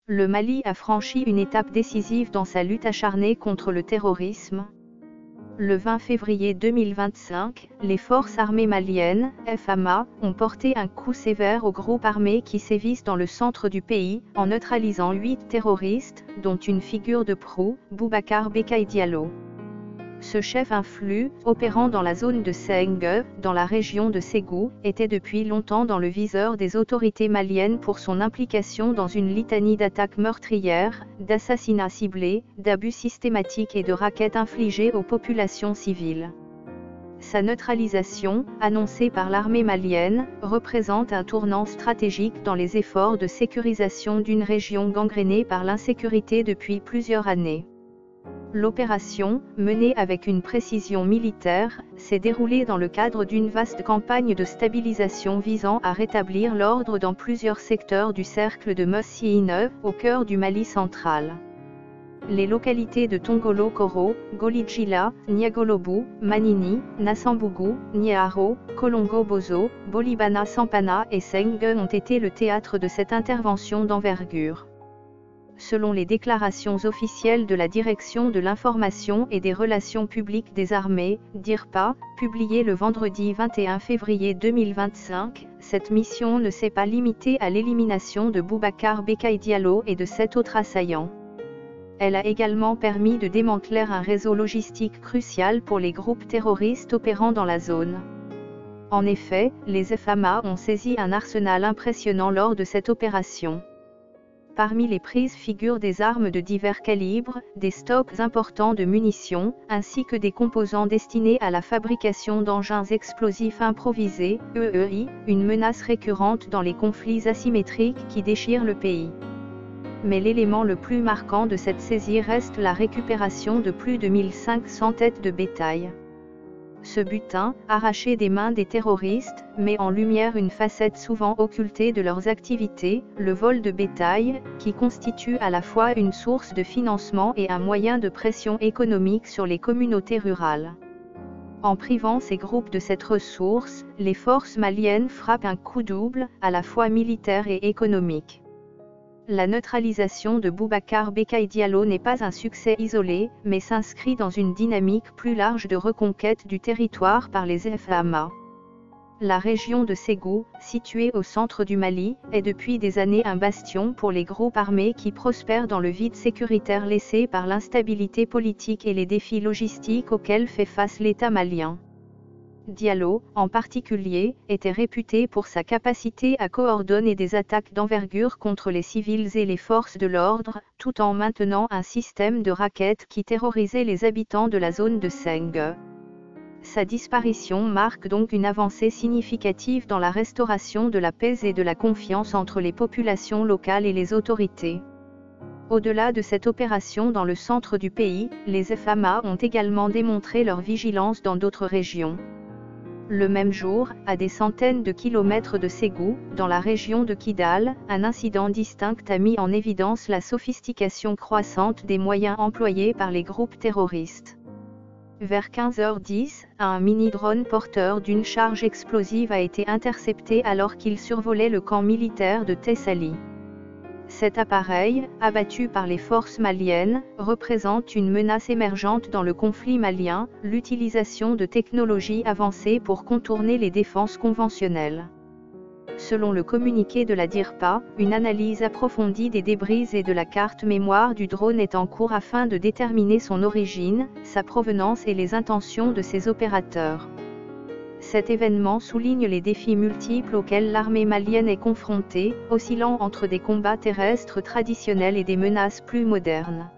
Le Mali a franchi une étape décisive dans sa lutte acharnée contre le terrorisme. Le 20 février 2025, les forces armées maliennes, FAMA, ont porté un coup sévère aux groupes armés qui sévissent dans le centre du pays, en neutralisant 8 terroristes, dont une figure de proue, Boubacar Bekay Diallo. Ce chef influent, opérant dans la zone de Sengue, dans la région de Ségou, était depuis longtemps dans le viseur des autorités maliennes pour son implication dans une litanie d'attaques meurtrières, d'assassinats ciblés, d'abus systématiques et de rackets infligés aux populations civiles. Sa neutralisation, annoncée par l'armée malienne, représente un tournant stratégique dans les efforts de sécurisation d'une région gangrénée par l'insécurité depuis plusieurs années. L'opération, menée avec une précision militaire, s'est déroulée dans le cadre d'une vaste campagne de stabilisation visant à rétablir l'ordre dans plusieurs secteurs du cercle de Mossi-Ineu, au cœur du Mali central. Les localités de Tongolo-Koro, Golidjila, Niagolobu, Manini, Nassambougou, Niaro, Kolongo-Bozo, Bolibana-Sampana et Sengue ont été le théâtre de cette intervention d'envergure. Selon les déclarations officielles de la Direction de l'information et des relations publiques des armées, DIRPA, publiées le vendredi 21 février 2025, cette mission ne s'est pas limitée à l'élimination de Boubacar Bekay Diallo et de 7 autres assaillants. Elle a également permis de démanteler un réseau logistique crucial pour les groupes terroristes opérant dans la zone. En effet, les FAMA ont saisi un arsenal impressionnant lors de cette opération. Parmi les prises figurent des armes de divers calibres, des stocks importants de munitions, ainsi que des composants destinés à la fabrication d'engins explosifs improvisés, EEI, une menace récurrente dans les conflits asymétriques qui déchirent le pays. Mais l'élément le plus marquant de cette saisie reste la récupération de plus de 1500 têtes de bétail. Ce butin, arraché des mains des terroristes, met en lumière une facette souvent occultée de leurs activités, le vol de bétail, qui constitue à la fois une source de financement et un moyen de pression économique sur les communautés rurales. En privant ces groupes de cette ressource, les forces maliennes frappent un coup double, à la fois militaire et économique. La neutralisation de Boubacar Bekay Diallo n'est pas un succès isolé, mais s'inscrit dans une dynamique plus large de reconquête du territoire par les FAMA. La région de Ségou, située au centre du Mali, est depuis des années un bastion pour les groupes armés qui prospèrent dans le vide sécuritaire laissé par l'instabilité politique et les défis logistiques auxquels fait face l'État malien. Diallo, en particulier, était réputé pour sa capacité à coordonner des attaques d'envergure contre les civils et les forces de l'ordre, tout en maintenant un système de rackets qui terrorisait les habitants de la zone de Sengue. Sa disparition marque donc une avancée significative dans la restauration de la paix et de la confiance entre les populations locales et les autorités. Au-delà de cette opération dans le centre du pays, les FAMA ont également démontré leur vigilance dans d'autres régions. Le même jour, à des centaines de kilomètres de Ségou, dans la région de Kidal, un incident distinct a mis en évidence la sophistication croissante des moyens employés par les groupes terroristes. Vers 15h10, un mini-drone porteur d'une charge explosive a été intercepté alors qu'il survolait le camp militaire de Tessali. Cet appareil, abattu par les forces maliennes, représente une menace émergente dans le conflit malien, l'utilisation de technologies avancées pour contourner les défenses conventionnelles. Selon le communiqué de la DIRPA, une analyse approfondie des débris et de la carte mémoire du drone est en cours afin de déterminer son origine, sa provenance et les intentions de ses opérateurs. Cet événement souligne les défis multiples auxquels l'armée malienne est confrontée, oscillant entre des combats terrestres traditionnels et des menaces plus modernes.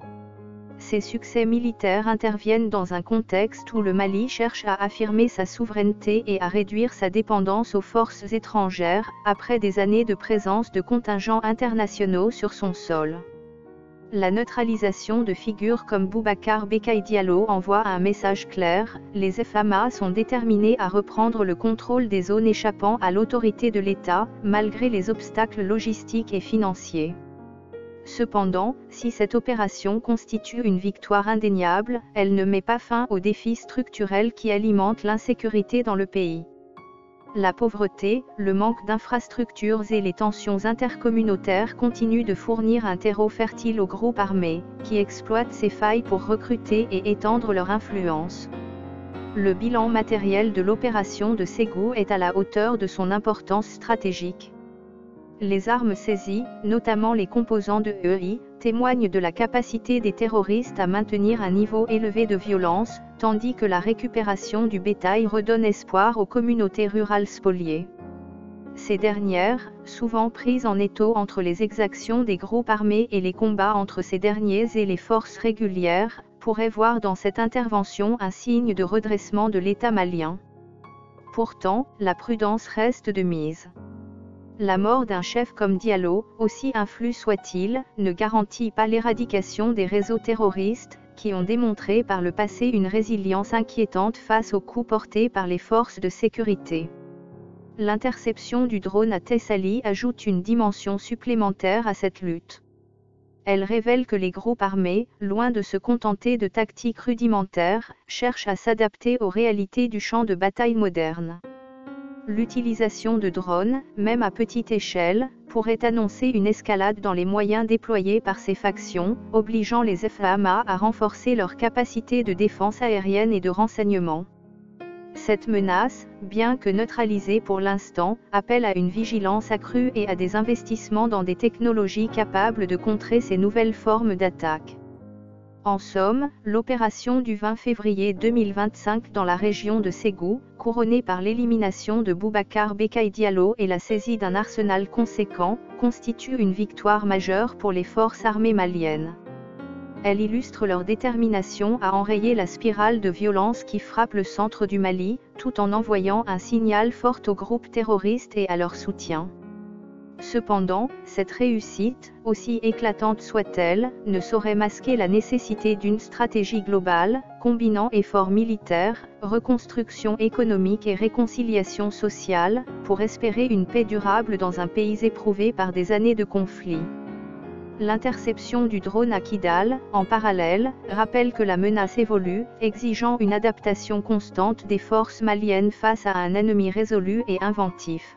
Ces succès militaires interviennent dans un contexte où le Mali cherche à affirmer sa souveraineté et à réduire sa dépendance aux forces étrangères, après des années de présence de contingents internationaux sur son sol. La neutralisation de figures comme Boubacar Bekay Diallo envoie un message clair, les FAMA sont déterminés à reprendre le contrôle des zones échappant à l'autorité de l'État, malgré les obstacles logistiques et financiers. Cependant, si cette opération constitue une victoire indéniable, elle ne met pas fin aux défis structurels qui alimentent l'insécurité dans le pays. La pauvreté, le manque d'infrastructures et les tensions intercommunautaires continuent de fournir un terreau fertile aux groupes armés, qui exploitent ces failles pour recruter et étendre leur influence. Le bilan matériel de l'opération de Ségou est à la hauteur de son importance stratégique. Les armes saisies, notamment les composants de EI, témoignent de la capacité des terroristes à maintenir un niveau élevé de violence, tandis que la récupération du bétail redonne espoir aux communautés rurales spoliées. Ces dernières, souvent prises en étau entre les exactions des groupes armés et les combats entre ces derniers et les forces régulières, pourraient voir dans cette intervention un signe de redressement de l'État malien. Pourtant, la prudence reste de mise. La mort d'un chef comme Diallo, aussi influent soit-il, ne garantit pas l'éradication des réseaux terroristes, qui ont démontré par le passé une résilience inquiétante face aux coups portés par les forces de sécurité. L'interception du drone à Thessalie ajoute une dimension supplémentaire à cette lutte. Elle révèle que les groupes armés, loin de se contenter de tactiques rudimentaires, cherchent à s'adapter aux réalités du champ de bataille moderne. L'utilisation de drones, même à petite échelle, pourrait annoncer une escalade dans les moyens déployés par ces factions, obligeant les FAMA à renforcer leurs capacités de défense aérienne et de renseignement. Cette menace, bien que neutralisée pour l'instant, appelle à une vigilance accrue et à des investissements dans des technologies capables de contrer ces nouvelles formes d'attaque. En somme, l'opération du 20 février 2025 dans la région de Ségou, couronnée par l'élimination de Boubacar Bekay Diallo et la saisie d'un arsenal conséquent, constitue une victoire majeure pour les forces armées maliennes. Elle illustre leur détermination à enrayer la spirale de violence qui frappe le centre du Mali, tout en envoyant un signal fort aux groupes terroristes et à leur soutien. Cependant, cette réussite, aussi éclatante soit-elle, ne saurait masquer la nécessité d'une stratégie globale, combinant efforts militaires, reconstruction économique et réconciliation sociale, pour espérer une paix durable dans un pays éprouvé par des années de conflits. L'interception du drone à Kidal, en parallèle, rappelle que la menace évolue, exigeant une adaptation constante des forces maliennes face à un ennemi résolu et inventif.